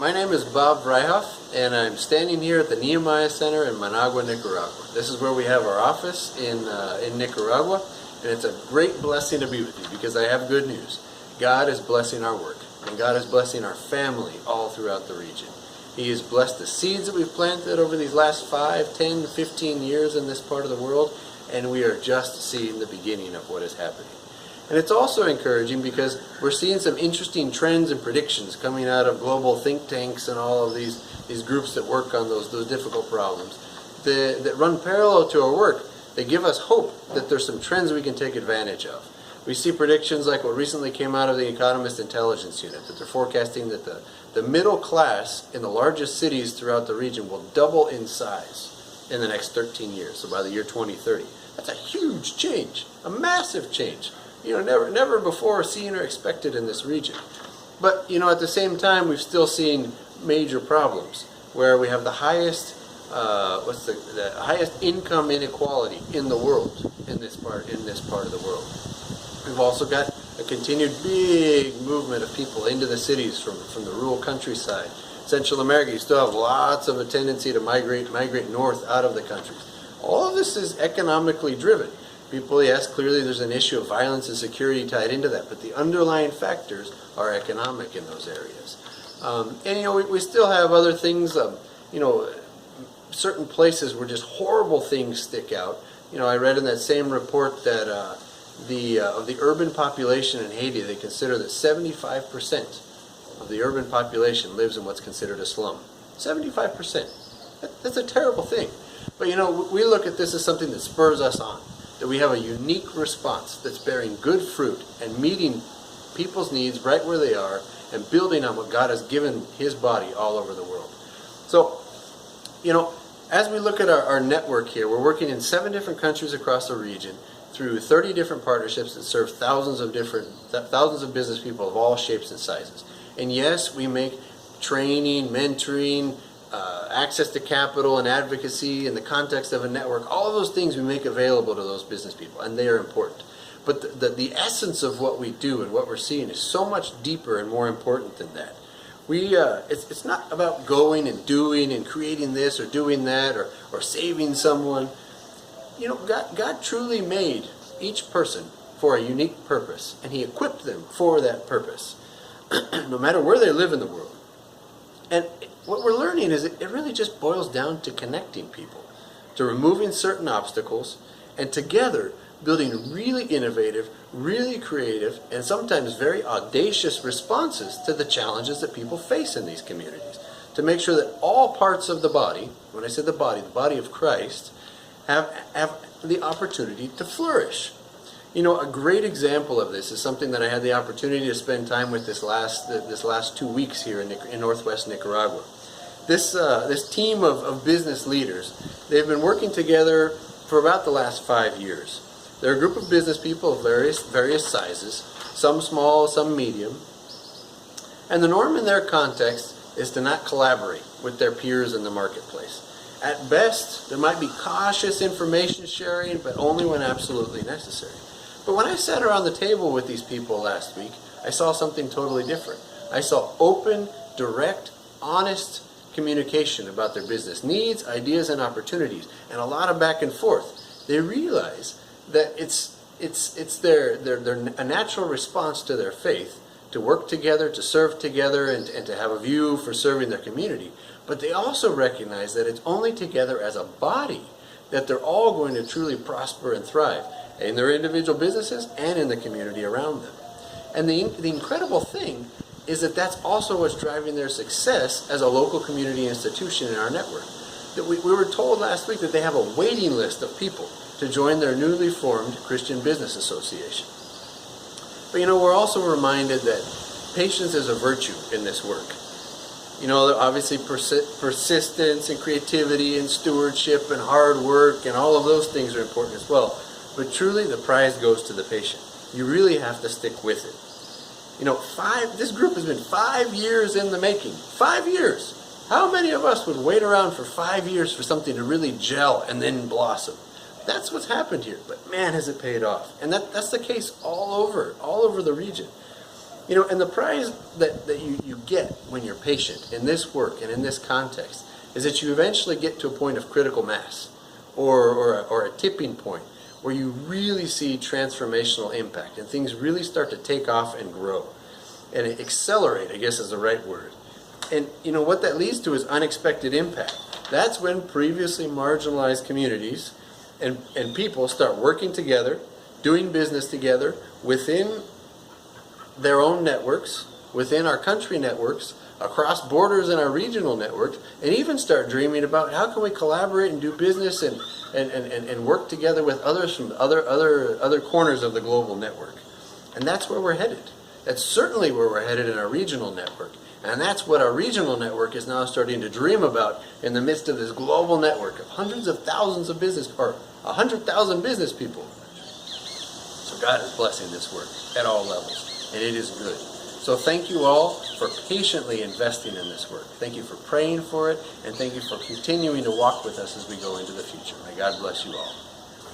My name is Bob Vryhof, and I'm standing here at the Nehemiah Center in Managua, Nicaragua. This is where we have our office in Nicaragua, and it's a great blessing to be with you because I have good news. God is blessing our work, and God is blessing our family all throughout the region. He has blessed the seeds that we've planted over these last 5, 10, 15 years in this part of the world, and we are just seeing the beginning of what is happening. And it's also encouraging because we're seeing some interesting trends and predictions coming out of global think tanks and all of these groups that work on those difficult problems that run parallel to our work. They give us hope that there's some trends we can take advantage of. We see predictions like what recently came out of the Economist Intelligence Unit, that they're forecasting that the middle class in the largest cities throughout the region will double in size in the next 13 years, so by the year 2030. That's a huge change, a massive change. Never before seen or expected in this region. But, at the same time, we've still seen major problems where we have the highest, the highest income inequality in the world in this part of the world. We've also got a continued big movement of people into the cities from the rural countryside. Central America, you still have lots of a tendency to migrate north out of the countries. All of this is economically driven. People, yes, clearly there's an issue of violence and security tied into that, but the underlying factors are economic in those areas. We still have other things, certain places where just horrible things stick out. I read in that same report that of the urban population in Haiti, they consider that 75% of the urban population lives in what's considered a slum. 75%. That's a terrible thing. But we look at this as something that spurs us on. That we have a unique response that's bearing good fruit and meeting people's needs right where they are and building on what God has given His body all over the world. So, as we look at our network here, we're working in 7 different countries across the region through 30 different partnerships that serve thousands of business people of all shapes and sizes. And yes, we make training, mentoring, access to capital and advocacy in the context of a network, all of those things we make available to those business people, and they are important. But the essence of what we do and what we're seeing is so much deeper and more important than that. It's not about going and doing and creating this or doing that or saving someone. God truly made each person for a unique purpose, and He equipped them for that purpose, no matter where they live in the world. And what we're learning is it really just boils down to connecting people, to removing certain obstacles, and together building really innovative, really creative, and sometimes very audacious responses to the challenges that people face in these communities, to make sure that all parts of the body, when I say the body of Christ, have the opportunity to flourish. A great example of this is something that I had the opportunity to spend time with this last 2 weeks here in northwest Nicaragua. This team of business leaders, they've been working together for about the last 5 years. They're a group of business people of various sizes, some small, some medium. And the norm in their context is to not collaborate with their peers in the marketplace. At best, there might be cautious information sharing, but only when absolutely necessary. But when I sat around the table with these people last week, I saw something totally different. I saw open, direct, honest communication about their business needs, ideas, and opportunities, and a lot of back and forth. They realize that it's a natural response to their faith to work together, to serve together, and to have a view for serving their community. But they also recognize that it's only together as a body that they're all going to truly prosper and thrive in their individual businesses and in the community around them. And the incredible thing is that that's also what's driving their success as a local community institution in our network. That we were told last week that they have a waiting list of people to join their newly formed Christian Business Association. But we're also reminded that patience is a virtue in this work. Obviously persistence and creativity and stewardship and hard work and all of those things are important as well. But truly the prize goes to the patient. You really have to stick with it. This group has been 5 years in the making. 5 years. How many of us would wait around for 5 years for something to really gel and then blossom? That's what's happened here. But man, has it paid off. And that's the case all over the region. And the prize that you get when you're patient in this work and in this context is that you eventually get to a point of critical mass or a tipping point where you really see transformational impact and things really start to take off and grow and accelerate, I guess is the right word. And what that leads to is unexpected impact. That's when previously marginalized communities and people start working together, doing business together within their own networks, within our country networks, across borders in our regional networks, and even start dreaming about how can we collaborate and do business and work together with others from other corners of the global network. And that's where we're headed. That's certainly where we're headed in our regional network. And that's what our regional network is now starting to dream about in the midst of this global network of hundreds of thousands of business, or 100,000 business people. So God is blessing this work at all levels, and it is good. So thank you all for patiently investing in this work. Thank you for praying for it, and thank you for continuing to walk with us as we go into the future. May God bless you all.